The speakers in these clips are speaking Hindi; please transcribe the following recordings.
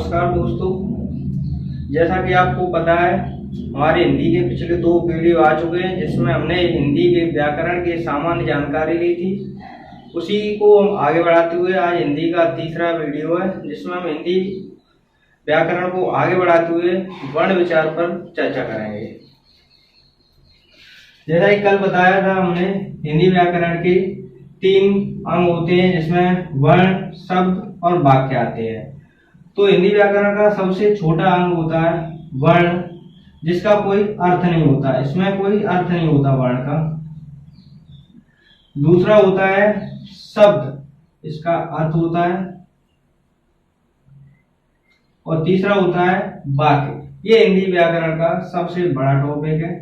नमस्कार दोस्तों। जैसा कि आपको पता है, हमारे हिंदी के पिछले 2 वीडियो आ चुके हैं जिसमें हमने हिंदी के व्याकरण की सामान्य जानकारी ली थी। उसी को हम आगे बढ़ाते हुए आज हिंदी का तीसरा वीडियो है जिसमें हम हिंदी व्याकरण को आगे बढ़ाते हुए वर्ण विचार पर चर्चा करेंगे। जैसा कि कल बताया था हमने, हिंदी व्याकरण के 3 अंग होते हैं जिसमें वर्ण, शब्द और वाक्य आते हैं। तो हिंदी व्याकरण का सबसे छोटा अंग होता है वर्ण, जिसका कोई अर्थ नहीं होता, इसमें कोई अर्थ नहीं होता वर्ण का। दूसरा होता है शब्द, इसका अर्थ होता है। और तीसरा होता है वाक्य। ये हिंदी व्याकरण का सबसे बड़ा टॉपिक है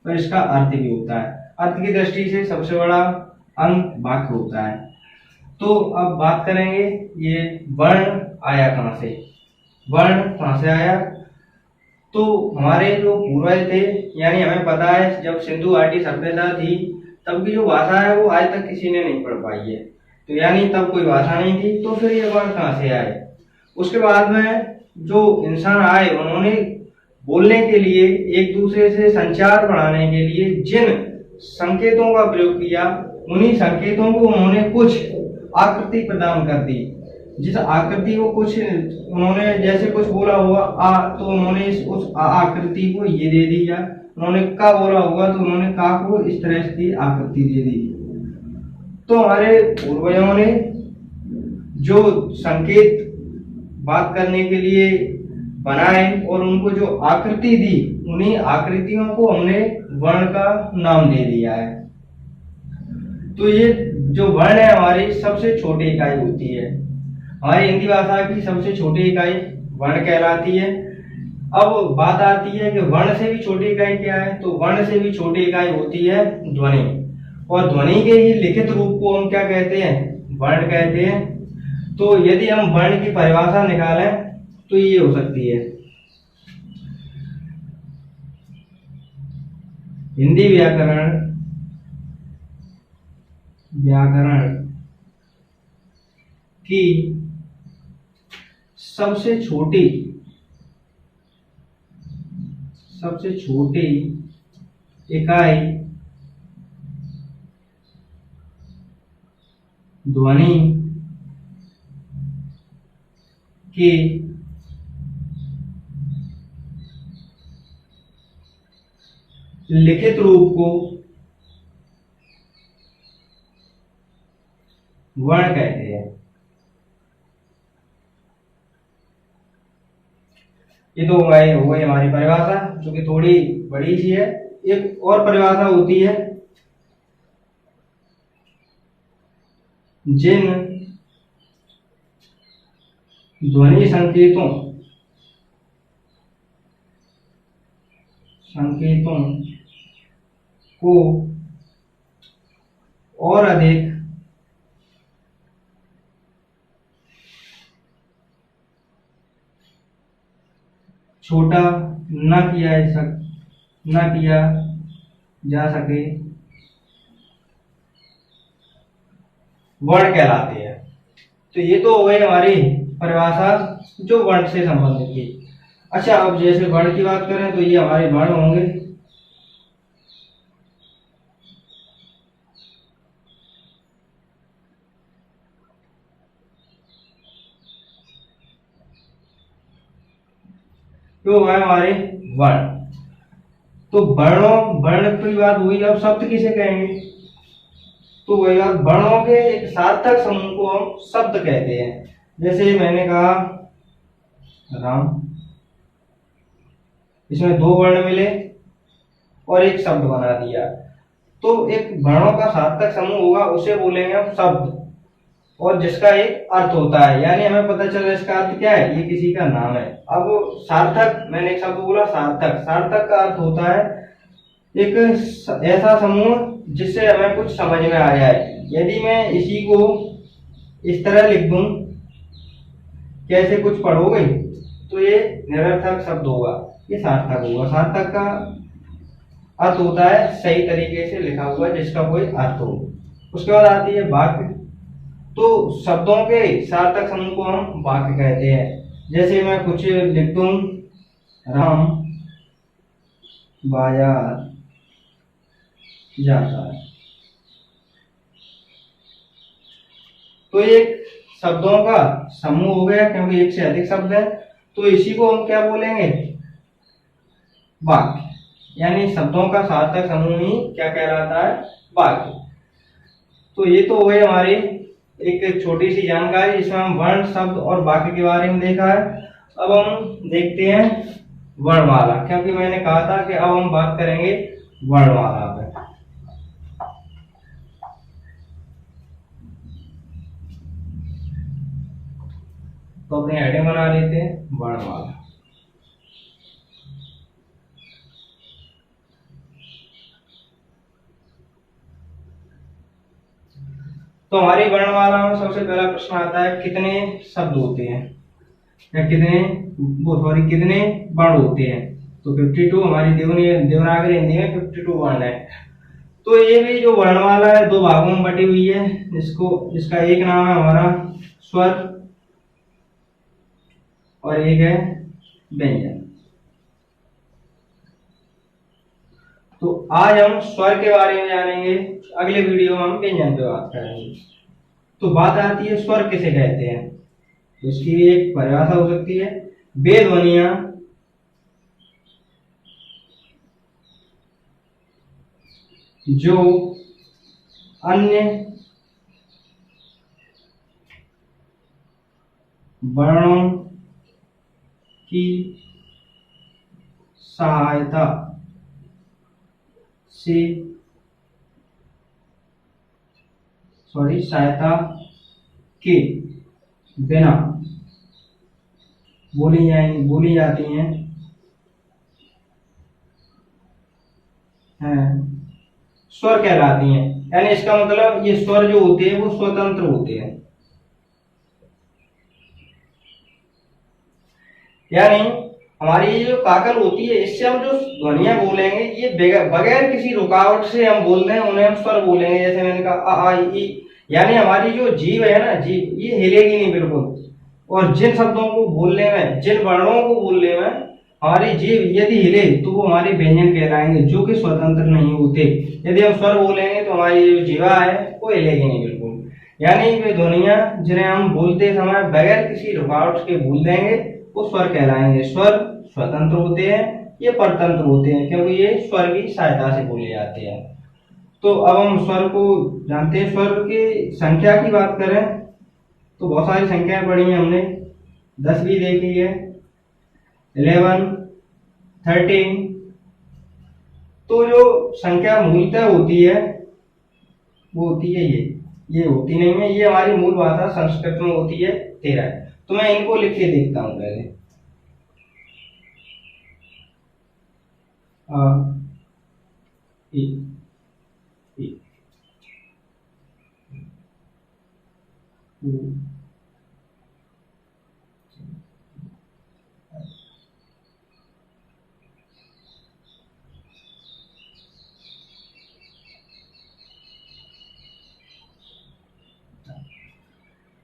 और इसका अर्थ भी होता है। अर्थ की दृष्टि से सबसे बड़ा अंग वाक्य होता है। तो अब बात करेंगे ये वर्ण आया कहां से, वर्ण कहां से आया। तो हमारे जो पूर्वज थे, यानी हमें पता है जब सिंधु घाटी सभ्यता थी तब की जो भाषा है वो आज तक किसी ने नहीं पढ़ पाई है। तो यानी तब कोई भाषा नहीं थी, तो फिर ये वर्ण कहां से आए। उसके बाद में जो इंसान आए उन्होंने बोलने के लिए, एक दूसरे से संचार बढ़ाने के लिए जिन संकेतों का प्रयोग किया, उन्हीं संकेतों को उन्होंने कुछ आकृति प्रदान कर दी। जिस आकृति को कुछ उन्होंने जैसे कुछ बोला होगा आ, तो उन्होंने उस आकृति को ये दे दिया। उन्होंने का बोला होगा तो उन्होंने का को इस तरह की आकृति दे दी। तो हमारे पूर्वजों ने जो संकेत बात करने के लिए बनाए और उनको जो आकृति दी, उन्हीं आकृतियों को हमने वर्ण का नाम दे दिया है। तो ये जो वर्ण है हमारी सबसे छोटी इकाई होती है। हमारी हिंदी भाषा की सबसे छोटी इकाई वर्ण कहलाती है। अब बात आती है कि वर्ण से भी छोटी इकाई क्या है। तो वर्ण से भी छोटी इकाई होती है ध्वनि, और ध्वनि के ही लिखित रूप को हम क्या कहते हैं, वर्ण कहते हैं। तो यदि हम वर्ण की परिभाषा निकालें तो ये हो सकती है, हिंदी व्याकरण की सबसे छोटी इकाई ध्वनि के लिखित रूप को वर्ण कहते हैं। ये तो हो गई हमारी परिभाषा, जो कि थोड़ी बड़ी सी है। एक और परिभाषा होती है, जिन ध्वनि संकेतों को और अधिक छोटा न किया जा सके वर्ण कहलाते हैं। तो ये तो हो गई हमारी परिभाषा जो वर्ण से संबंधित थी। अच्छा, अब जैसे वर्ण की बात करें तो ये हमारे वर्ण होंगे। तो है हमारे वर्ण। तो वर्ण की बात हुई। अब शब्द किसे कहेंगे। तो वही बात, वर्णों के एक सार्थक समूह को हम शब्द कहते हैं। जैसे मैंने कहा राम, इसमें 2 वर्ण मिले और एक शब्द बना दिया। तो एक वर्णों का सार्थक समूह होगा, उसे बोलेंगे हम शब्द, और जिसका एक अर्थ होता है। यानी हमें पता चला इसका अर्थ क्या है, ये किसी का नाम है। अब सार्थक, मैंने एक शब्द बोला सार्थक का अर्थ होता है एक ऐसा समूह जिससे हमें कुछ समझ में आ जाए। यदि मैं इसी को इस तरह लिख दूं, कैसे कुछ पढ़ोगे, तो ये निरर्थक शब्द होगा, ये सार्थक होगा। सार्थक का अर्थ होता है सही तरीके से लिखा हुआ जिसका कोई अर्थ हो। उसके बाद आती है वाक्य। तो शब्दों के सार्थक समूह को हम वाक्य कहते हैं। जैसे मैं कुछ लिख दूं, राम बाजार जाता है, तो ये शब्दों का समूह हो गया, क्योंकि एक से अधिक शब्द है, तो इसी को हम क्या बोलेंगे, वाक्य। यानी शब्दों का सार्थक समूह ही क्या कहलाता है, वाक्य। तो ये तो हो गई हमारी एक छोटी सी जानकारी, जिसमें हम वर्ण, शब्द और वाक्य के बारे में देखा है। अब हम देखते हैं वर्णमाला, क्योंकि मैंने कहा था कि अब हम बात करेंगे वर्णमाला पे। तो अपनी हेडिंग बना लेते हैं वर्णमाला। तो हमारी वर्णमाला में सबसे पहला प्रश्न आता है, कितने शब्द होते हैं, या कितने वर्ण होते हैं। तो 52 हमारी देवनागरी हिंदी में 52 वर्ण है। तो ये भी जो वर्णमाला है दो भागों में बटी हुई है। इसका एक नाम है हमारा स्वर और एक है व्यंजन। तो आज हम स्वर के बारे में जानेंगे, अगले वीडियो में हम व्यंजन पे बात करेंगे। तो बात आती है स्वर किसे कहते हैं, तो इसकी भी एक परिभाषा हो सकती है, वे ध्वनियां जो अन्य वर्णों की सहायता के बिना बोली जाती हैं स्वर कहलाती हैं। यानी इसका मतलब ये स्वर जो होते हैं वो स्वतंत्र होते हैं। यानी हमारी जो काकल होती है, इससे हम जो ध्वनियां बोलेंगे ये बगैर किसी रुकावट से हम बोल रहे हैं, उन्हें हम स्वर बोलेंगे। जैसे मैंने कहा आ ई, यानी हमारी जो जीभ है ना, जीभ ये हिलेगी नहीं बिल्कुल। और जिन शब्दों को बोलने में, जिन वर्णों को बोलने में हमारी जीभ यदि हिले तो वो हमारे व्यंजन कहलाएंगे, जो कि स्वतंत्र नहीं होते। यदि हम स्वर बोलेंगे तो हमारी जो जीवा है वो हिलेगी नहीं बिल्कुल। यानी वे ध्वनियां जिन्हें हम बोलते समय बगैर किसी रुकावट के बोल देंगे वो स्वर कहलाएंगे। स्वर स्वतंत्र होते हैं, ये परतंत्र होते हैं, क्योंकि ये स्वर की सहायता से बोले जाते हैं। तो अब हम स्वर को जानते हैं। स्वर की संख्या की बात करें तो बहुत सारी संख्याएं पढ़ी हैं हमने, 10 भी देखी है, 11, 13। तो जो संख्या मूलतः होती है वो होती है ये होती नहीं है, ये हमारी मूल भाषा संस्कृत में होती है 13। तो मैं इनको लिख के देखता हूं पहले।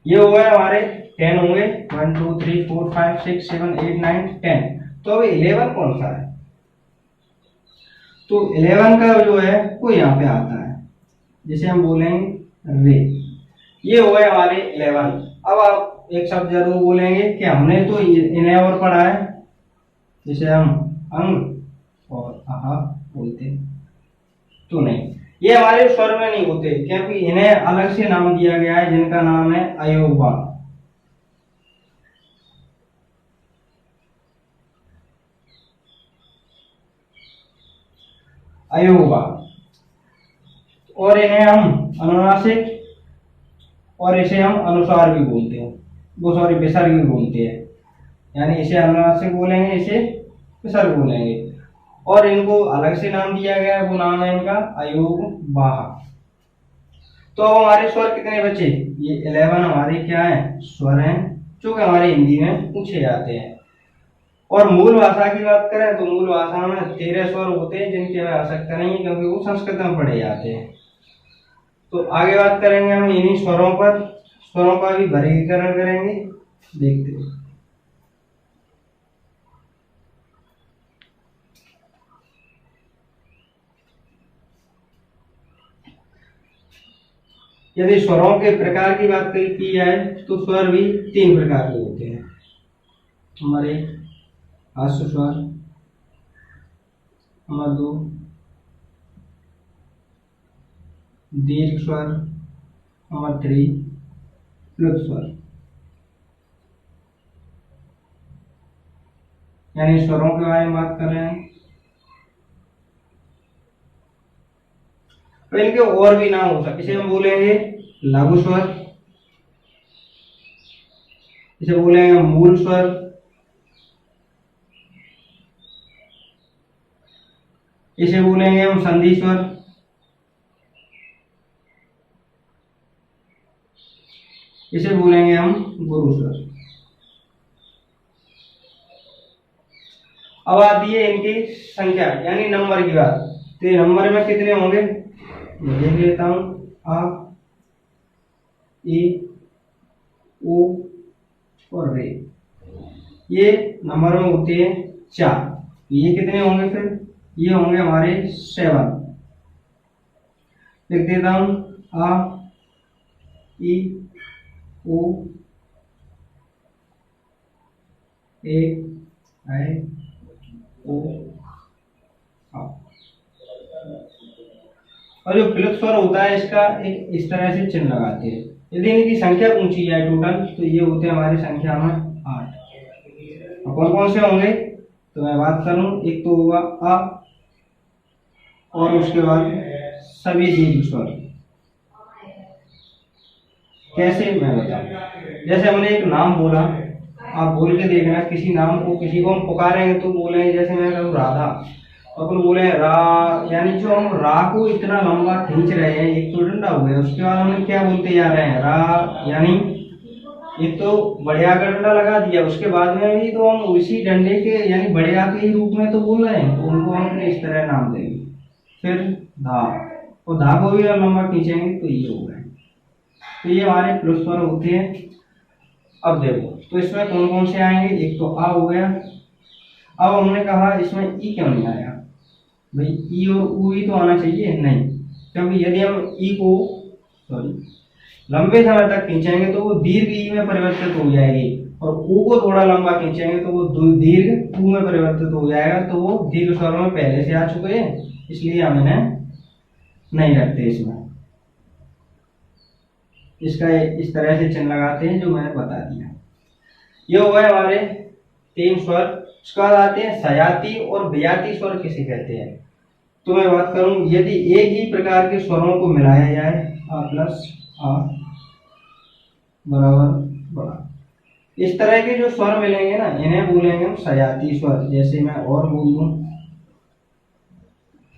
ये हो गए हमारे 10 होंगे, 1 2 3 4 5 6 7 8 9 10। तो अब 11 कौन सा है, तो 11 का जो है वो यहाँ पे आता है, जिसे हम बोलेंगे रे। ये हो गए हमारे 11। अब आप एक शब्द जरूर बोलेंगे कि हमने तो इन्हें और पढ़ा है, जिसे हम अंग और आहा बोलते, तो नहीं, ये हमारे स्वर में नहीं होते, क्योंकि इन्हें अलग से नाम दिया गया है, जिनका नाम है अयोगवा। अयोगवा। और इन्हें हम अनुनासिक और इसे हम अनुसार भी बोलते हैं, वो सॉरी विसर्ग भी बोलते हैं। यानी इसे अनुनासिक बोलेंगे, इसे विसर्ग बोलेंगे। और इनको अलग से नाम दिया गया है, वो नाम है इनका अयोगवाह। तो अब हमारे स्वर कितने बचे, ये 11 हमारे क्या है, स्वर हैं, जो कि हमारे हिंदी में पूछे जाते हैं। और मूल भाषा की बात करें तो मूल भाषा में 13 स्वर होते हैं, जिनकी हमें आवश्यकता नहीं है, क्योंकि वो संस्कृत में पढ़े जाते हैं। तो आगे बात करेंगे हम इन्हीं स्वरों पर, स्वरों का भी वर्गीकरण करेंगे, देखते हैं। यदि स्वरों के प्रकार की बात की जाए तो स्वर भी 3 प्रकार के होते हैं हमारे। ह्रस्व स्वर, नंबर 2 दीर्घ स्वर, नंबर 3 प्लुत स्वर। यानी स्वरों के बारे में बात कर रहे हैं। तो इनके और भी नाम हो सकते, इसे हम बोलेंगे लघु स्वर, इसे बोलेंगे मूल स्वर, इसे बोलेंगे हम संधि स्वर, इसे बोलेंगे हम गुरु स्वर। अब आती है इनकी संख्या यानी नंबर की बात। तो ये नंबर में कितने होंगे मैं देख लेता हूं। आ, ई, उ और रे, ये नंबर में होते हैं 4। ये कितने होंगे फिर? ये होंगे हमारे 7। लिख देता हूं आ, ई, उ, ए, आई, ओ, आ। और जो प्लुत स्वर होता है इसका एक इस तरह से चिन्ह लगाते हैं। यदि इनकी संख्या पूछी जाए टोटल तो ये होते हैं हमारी संख्या में 8। कौन कौन से होंगे तो मैं बात करूं, एक तो होगा आ और उसके बाद सभी दीर्घ स्वर। कैसे मैं बताऊं, जैसे हमने एक नाम बोला, आप बोल के देखना किसी नाम को, किसी को हम पुकारेंगे तो बोलेंगे, जैसे मैं कहूँ राधा, अपन बोले रा, यानी जो हम रा को इतना लंबा खींच रहे हैं, एक तो डंडा हो गया, उसके बाद हम क्या बोलते जा रहे हैं रा, यानी एक तो बढ़िया का डंडा लगा दिया, उसके बाद में भी तो हम उसी डंडे के यानी बढ़िया के ही रूप में तो बोल रहे हैं, तो उनको हम इस तरह नाम देंगे। फिर धा, और धा को भी लंबा खींचेंगे तो ये हो गए। तो ये हमारे प्लुत स्वर होते हैं। अब देखो तो इसमें कौन कौन से आएंगे, एक तो आ हो गया। अब हमने कहा इसमें ई क्यों नहीं आया भाई, ई और ऊ ही तो आना चाहिए, नहीं, क्योंकि यदि हम ई को लंबे समय तक खींचेंगे तो वो दीर्घ ई में परिवर्तित हो जाएगी, और ऊ को थोड़ा लंबा खींचेंगे तो वो दीर्घ ऊ में परिवर्तित हो जाएगा। तो वो दीर्घ स्वर में पहले से आ चुके हैं, इसलिए हम इन्हें नहीं रखते इसमें। इसका इस तरह से चिन्ह लगाते हैं जो मैंने बता दिया। ये हो गए हमारे 3 स्वर। उसके बाद आते हैं सयाती और बेयाती स्वर किसे कहते हैं। तो मैं बात करूं, यदि एक ही प्रकार के स्वरों को मिलाया जाए, आ प्लस आ बराबर बड़ा, इस तरह के जो स्वर मिलेंगे ना, इन्हें बोलेंगे हम सयाती स्वर। जैसे मैं और बोल दूं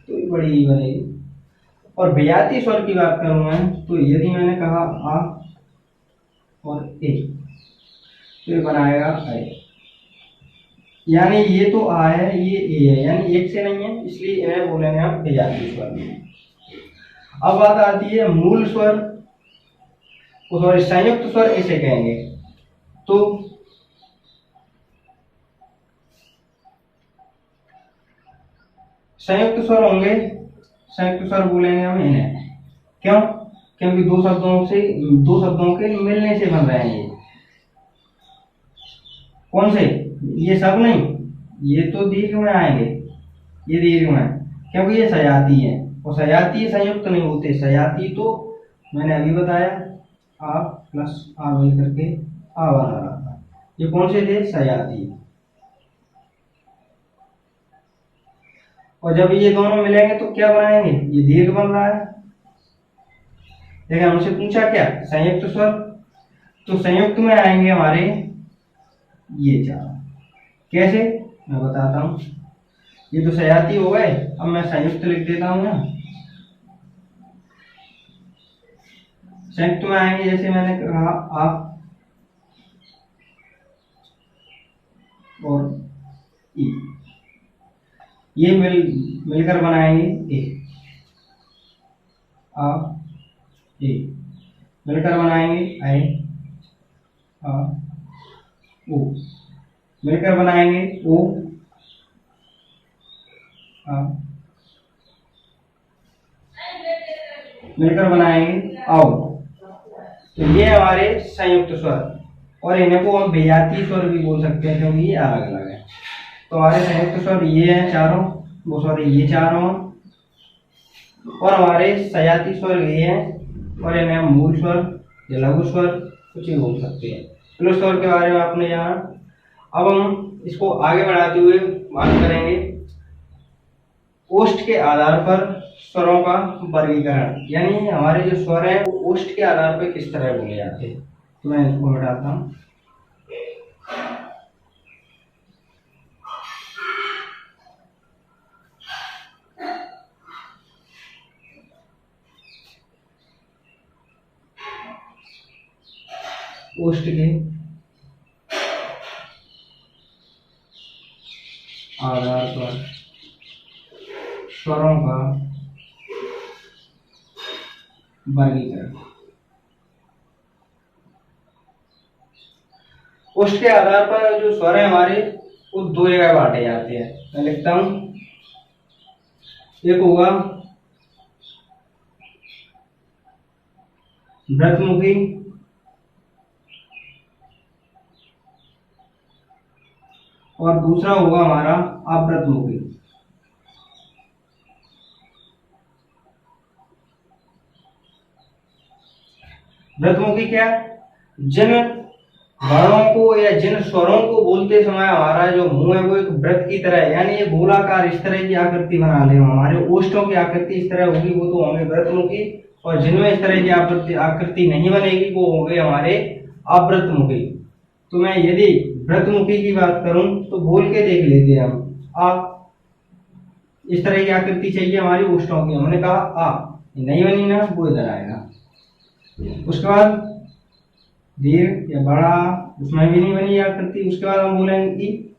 तो बड़ी बनेगी। और बेयाती स्वर की बात करूं मैं, तो यदि मैंने कहा आ और ए, तो ये बनाएगा ए, यानी ये तो आ है, ये ए है, यानी एक से नहीं है, इसलिए इन्हें बोलेंगे हम बेयाती स्वर। अब बात आती है मूल स्वर, सॉरी संयुक्त स्वर इसे कहेंगे। तो संयुक्त स्वर होंगे, संयुक्त स्वर बोलेंगे हम इन्हें। क्यों? क्योंकि दो शब्दों के मिलने से बन रहे हैं ये। कौन से? ये सब नहीं, ये तो दीर्घ में आएंगे, ये दीर्घ में, क्योंकि ये सजाती है, और सजाती संयुक्त नहीं होते। सजाती तो मैंने अभी बताया, आ प्लस आ मिलकर के आ बना रहा था। ये कौन से थे? सजाती। और जब ये दोनों मिलेंगे तो क्या बनाएंगे? ये दीर्घ बन रहा है। देखिए हमसे पूछा क्या? संयुक्त स्वर। तो संयुक्त में आएंगे हमारे ये 4। कैसे मैं बताता हूं। ये तो सजाती हो गए, अब मैं संयुक्त लिख देता हूं ना। संयुक्त में आएंगे, जैसे मैंने कहा आ और ई, ये मिलकर बनाएंगे ए, आ ए, मिलकर बनाएंगे आई आ ओ, मिलकर बनाएंगे ओ आ, मिलकर बनाएंगे आओ। तो ये हमारे संयुक्त स्वर, और इन्हें को हम बेजाती स्वर भी बोल सकते हैं क्योंकि ये अलग अलग है। तो हमारे संयुक्त स्वर ये हैं चारों, वो सॉरी ये चारों, और हमारे सजाती स्वर ये हैं, और इन्हें हम मूल स्वर या लघु स्वर कुछ भी बोल सकते हैं। चलो स्वर के बारे में आपने जाना। अब हम इसको आगे बढ़ाते हुए बात करेंगे ओष्ठ के आधार पर स्वरों का वर्गीकरण, यानी हमारे जो स्वर हैं वो ओष्ठ के आधार पर किस तरह बोले जाते हैं। तो मैं इसको मिटाता हूँ। ओष्ठ के आधार पर स्वरों का वर्गीकरण। ओष्ठ के आधार पर जो स्वर है हमारे वो दो जगह बांटे जाते हैं। मैं लिखता हूं, एक होगा व्रतमुखी और दूसरा होगा हमारा अव्रतमुखी। व्रतमुखी क्या, जिन वर्णों को या जिन स्वरों को बोलते समय हमारा जो मुंह है वो एक वृत्त की तरह है, यानी ये गोलाकार इस तरह की आकृति बना ले, हमारे ओष्ठों की आकृति इस तरह होगी, वो तो होंगे व्रतमुखी, और जिनमें इस तरह की आकृति नहीं बनेगी वो होंगे हमारे अव्रतमुखी। तो मैं यदि व्रतमुखी की बात करूं तो बोल के देख लेते हैं हम। आ, इस तरह की आकृति चाहिए हमारी ओष्ठों की, हमने कहा आ, नहीं बनी ना, वो इधर आएगा। उसके बाद दीर्घ या बड़ा, उसमें भी नहीं बनी आकृति। उसके बाद हम बोलेंगे कि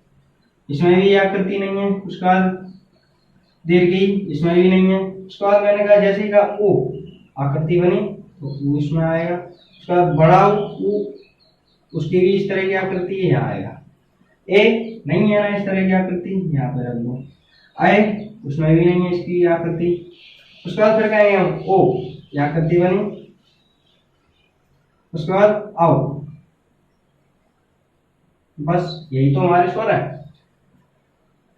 इसमें भी आकृति नहीं है। उसके बाद दीर्घी, इसमें भी नहीं है। उसके बाद मैंने कहा जैसे ही कहा ओ, आकृति बनी तो वो इसमें आएगा। उसके बाद बड़ा ऊ, उसकी भी इस तरह की आकृति यहाँ आएगा। ए नहीं है ना इस तरह की आकृति, यहाँ पे रख दो। आए, उसमें भी नहीं है इसकी आकृति। उसके बाद फिर कहेंगे हम ओ, ये आकृति बनी। उसके बाद आओ, बस यही तो हमारे स्वर है।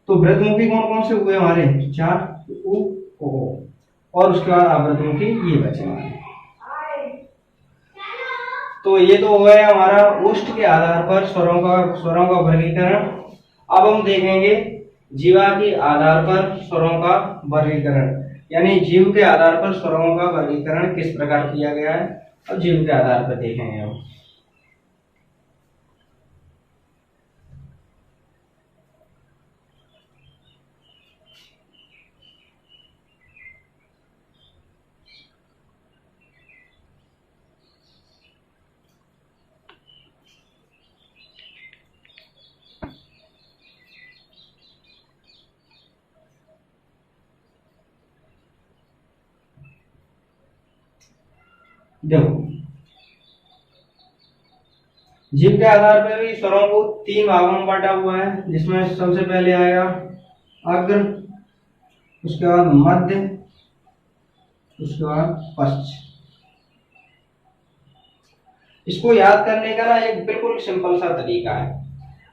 तो व्रतमुखी कौन कौन से हुए हमारे, चार, उ ओ, और उसके बाद अव्रतमुखी ये बचे हमारे। तो ये तो हो गया हमारा ओष्ठ के आधार पर स्वरों का वर्गीकरण। अब हम देखेंगे जीवा के आधार पर स्वरों का वर्गीकरण, यानी जीव के आधार पर स्वरों का वर्गीकरण किस प्रकार किया गया है। अब जीव के आधार पर देखेंगे हम। देखो, जीव के आधार पर भी स्वरों को तीन भागों में बांटा हुआ है, जिसमें सबसे पहले आएगा अग्र, उसके बाद मध्य, उसके बाद पश्च। इसको याद करने का ना एक बिल्कुल सिंपल सा तरीका है।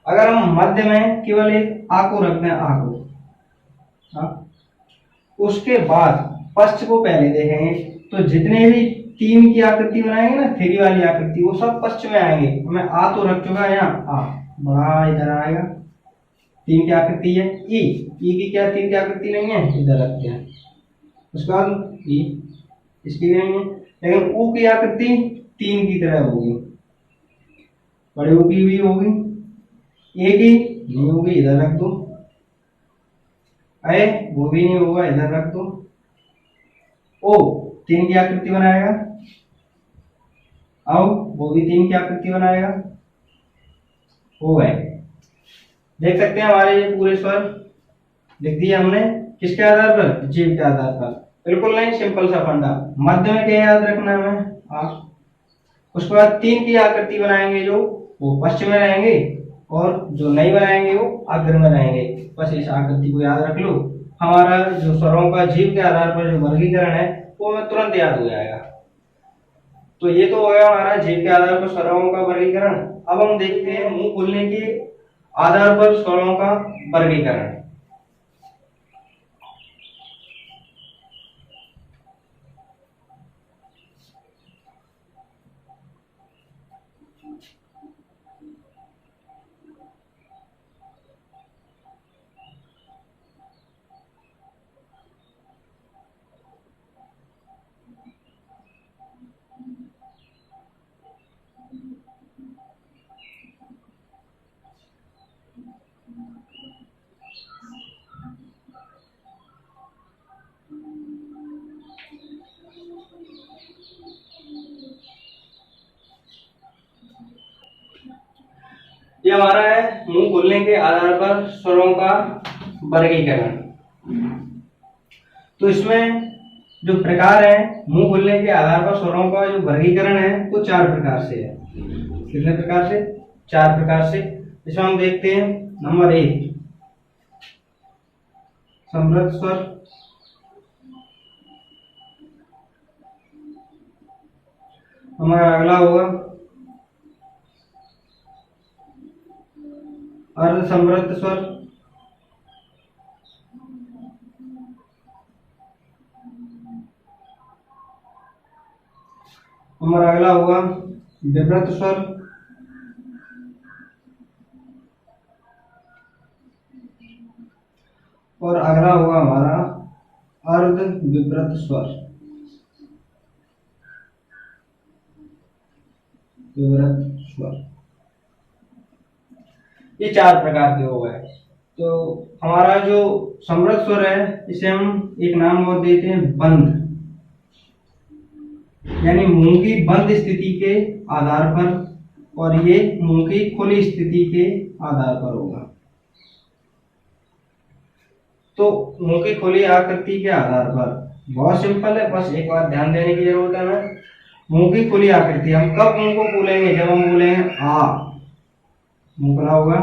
अगर हम मध्य में केवल एक आ को रखते हैं, आ को, उसके बाद पश्च को पहले देखेंगे, तो जितने भी तीन की आकृति बनाएंगे ना, थ्री वाली आकृति, वो सब पश्च में आएंगे। मैं आ तो रख चुका है यहाँ, आ बड़ा इधर आएगा, तीन की आकृति है। ई की क्या तीन की आकृति नहीं है, इधर रखते हैं। उसके बाद ई, इसकी भी नहीं है, लेकिन ऊ की आकृति तीन की तरह होगी, बड़े ऊ की भी होगी। ए की नहीं होगी, इधर रख दो। ए वो भी नहीं होगा, इधर रख दो। ओ तीन की आकृति बनाएगा, आओ वो भी तीन की आकृति बनाएगा। हो गए, देख सकते हैं हमारे ये पूरे स्वर लिख दिए हमने। किसके आधार पर, जीव के आधार पर। बिल्कुल नहीं, सिंपल सा फंडा। मध्य में क्या याद रखना है हमें, आ। उसके बाद तीन की आकृति बनाएंगे जो, वो पश्चिम में रहेंगे, और जो नहीं बनाएंगे वो अग्र में रहेंगे। बस इस आकृति को याद रख लो, हमारा जो स्वरों का जीव के आधार पर जो वर्गीकरण है वो हमें तुरंत याद हो जाएगा। तो ये तो हो गया हमारा जीभ के आधार पर स्वरों का वर्गीकरण। अब हम देखते हैं मुंह खुलने के आधार पर स्वरों का वर्गीकरण। ये हमारा है मुंह खुलने के आधार पर स्वरों का वर्गीकरण। तो इसमें जो प्रकार है मुंह खुलने के आधार पर स्वरों का जो वर्गीकरण है वो 4 प्रकार से है। कितने प्रकार से? 4 प्रकार से। इसमें हम देखते हैं नंबर 1 समृद्ध स्वर, हमारा अगला होगा अर्ध समृद्ध स्वर, हमारा अगला होगा विवृत स्वर, और अगला होगा हमारा अर्ध विवृत स्वर। विवृत स्वर ये 4 प्रकार के हो गए। तो हमारा जो समृद्ध स्वर है इसे हम एक नाम और देते हैं बंद, यानी मुंह की बंद स्थिति के आधार पर, और ये मुंह की खुली स्थिति के आधार पर होगा। तो मुंह की खुली आकृति के आधार पर बहुत सिंपल है, बस एक बार ध्यान देने की जरूरत है ना। मुंह की खुली आकृति हम कब मुंह को खोलेंगे? जब हम बोलेंगे आ, मुंह खुला होगा।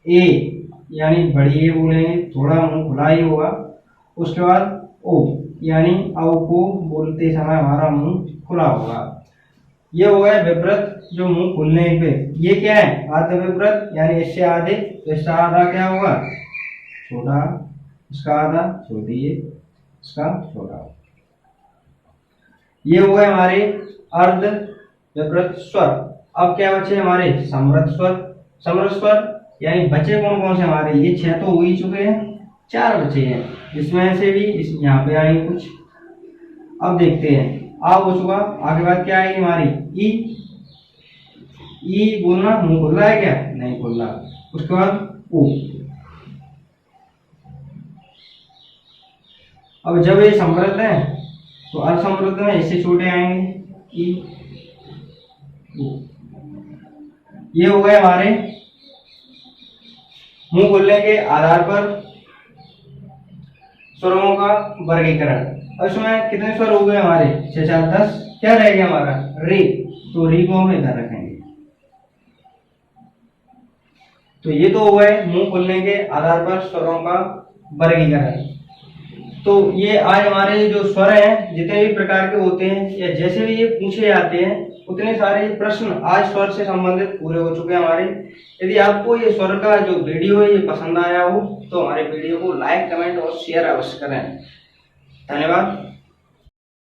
ए यानी बड़ी ए बोलेंगे, थोड़ा मुंह खुला ही होगा। उसके बाद ओ यानी औ को बोलते समय हमारा मुंह खुला होगा। ये हो गया विपरीत जो मुंह खुलने पे। ये क्या है? आधे विपरीत, यानी इससे आधे, तो इसका आधा क्या होगा? छोटा, इसका आधा छोटी है, इसका छोटा। ये हो गए हमारे अर्ध विपरीत स्वर। अब क्या बचे हमारे समृद्ध स्वर। समृद्ध स्वर यानी बचे कौन कौन से हमारे? ये 6 तो हो ही चुके हैं, 4 बचे हैं। इसमें से भी इस यहाँ पे आएंगे कुछ। अब देखते हैं आ हो चुका, आगे बात क्या आएगी हमारी? ई। ई बोलना मुंह खुल रहा है क्या? नहीं खुल रहा। उसके बाद ओ। अब जब ये समृद्ध है तो असमृद्ध में इससे छोटे आएंगे ई, ओ। ये हो गए हमारे मुंह खुलने के आधार पर स्वरों का वर्गीकरण। अब इसमें कितने स्वर हो गए हमारे? 6 4 10। क्या रह गया हमारा? रे। तो री को हम इधर रखेंगे। तो ये तो हो गए मुंह खुलने के आधार पर स्वरों का वर्गीकरण। तो ये आज हमारे जो स्वर हैं जितने भी प्रकार के होते हैं या जैसे भी ये पूछे जाते हैं उतने सारे प्रश्न आज स्वर से संबंधित पूरे हो चुके हैं हमारे। यदि आपको ये स्वर का जो वीडियो है ये पसंद आया हो तो हमारे वीडियो को लाइक, कमेंट और शेयर अवश्य करें। धन्यवाद।